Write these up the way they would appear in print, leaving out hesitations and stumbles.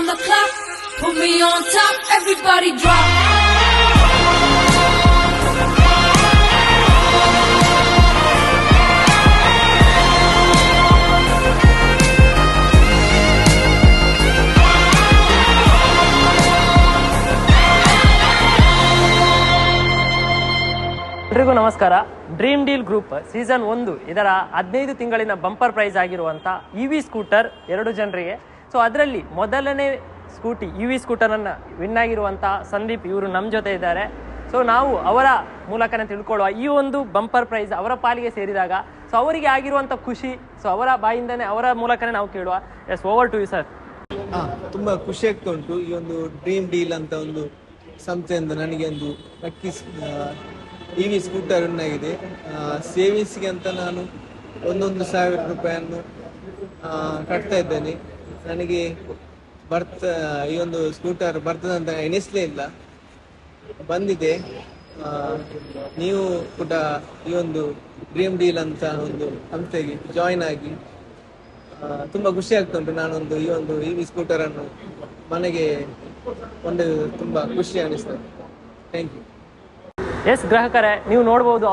on the clock, put me on top, everybody drop. ಎಲ್ರಿಗೂ ನಮಸ್ಕಾರ. Dream deal group season 1 ಇದರ 15 ತಿಂಗಳಿನ bumper price ಆಗಿರುವಂಥ EV ಸ್ಕೂಟರ್ 2 ಜನರಿಗೆ. ಸೊ ಅದರಲ್ಲಿ ಮೊದಲನೇ ಸ್ಕೂಟಿ EV ಸ್ಕೂಟರನ್ನು ವಿನ್ ಆಗಿರುವಂಥ ಸಂದೀಪ್ ಇವರು ನಮ್ಮ ಜೊತೆ ಇದ್ದಾರೆ. ಸೊ ನಾವು ಅವರ ಮೂಲಕನೇ ತಿಳ್ಕೊಳ್ಳುವ ಈ ಒಂದು ಬಂಪರ್ ಪ್ರೈಸ್ ಅವರ ಪಾಲಿಗೆ ಸೇರಿದಾಗ ಸೊ ಅವರಿಗೆ ಆಗಿರುವಂಥ ಖುಷಿ, ಸೊ ಅವರ ಬಾಯಿಂದನೇ ಅವರ ಮೂಲಕನೇ ನಾವು ಕೇಳುವ. Yes, over to you sir. ತುಂಬ ಖುಷಿ ಆಗ್ತಾ ಉಂಟು. ಈ ಒಂದು ಡ್ರೀಮ್ ಡೀಲ್ ಅಂತ ಒಂದು ಸಂಸ್ಥೆಯಿಂದ ನನಗೆ ಒಂದು ಲಕ್ಕಿ EV ಸ್ಕೂಟರ್ ಆಗಿದೆ. ಸೇವಿಂಗ್ಸ್ಗೆ ಅಂತ ನಾನು 1,000 ರೂಪಾಯಿಯನ್ನು ಕಟ್ತಾ ಇದ್ದೇನೆ. ನನಗೆ ಈ ಒಂದು ಸ್ಕೂಟರ್ ಬರ್ತದೆ ಅಂತ ಎಣಿಸಲೇ ಇಲ್ಲ, ಬಂದಿದೆ. ನೀವು ಕೂಡ ಈ ಒಂದು ಡ್ರೀಮ್ ಡೀಲ್ ಅಂತ ಒಂದು ಸಂಸ್ಥೆಗೆ ಜಾಯಿನ್ ಆಗಿ ತುಂಬ ಖುಷಿ ಆಗ್ತಾ ಉಂಟು. ನಾನೊಂದು ಈ ಒಂದು EV ಸ್ಕೂಟರನ್ನು ಮನೆಗೆ ಒಂದು ತುಂಬ ಖುಷಿ ಅನಿಸ್ತದೆ. Thank you. ಎಸ್ ಗ್ರಾಹಕರೇ, ನೀವು ನೋಡ್ಬೋದು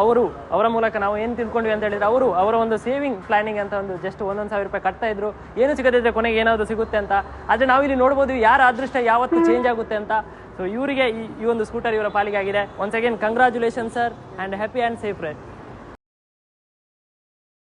ಅವರ ಮೂಲಕ ನಾವು ಏನು ತಿಳ್ಕೊಂಡ್ವಿ ಅಂತ ಹೇಳಿದ್ರೆ ಅವರ ಒಂದು ಸೇವಿಂಗ್ ಪ್ಲಾನಿಂಗ್ ಅಂತ ಒಂದು ಜಸ್ಟ್ 1,000 ರೂಪಾಯಿ ಕಟ್ತಾ ಇದ್ರು, ಏನು ಸಿಗದಿದ್ರೆ ಕೊನೆಗೆ ಏನಾದರೂ ಸಿಗುತ್ತೆ ಅಂತ. ಆದರೆ ನಾವಿಲ್ಲಿ ನೋಡ್ಬೋದು ಯಾರ ಅದೃಷ್ಟ ಯಾವತ್ತು ಚೇಂಜ್ ಆಗುತ್ತೆ ಅಂತ. ಸೊ ಇವರಿಗೆ ಈ ಒಂದು ಸ್ಕೂಟರ್ ಇವರ ಪಾಲಿಗೆ ಆಗಿದೆ. Once again congratulation sir, and happy and safe ride.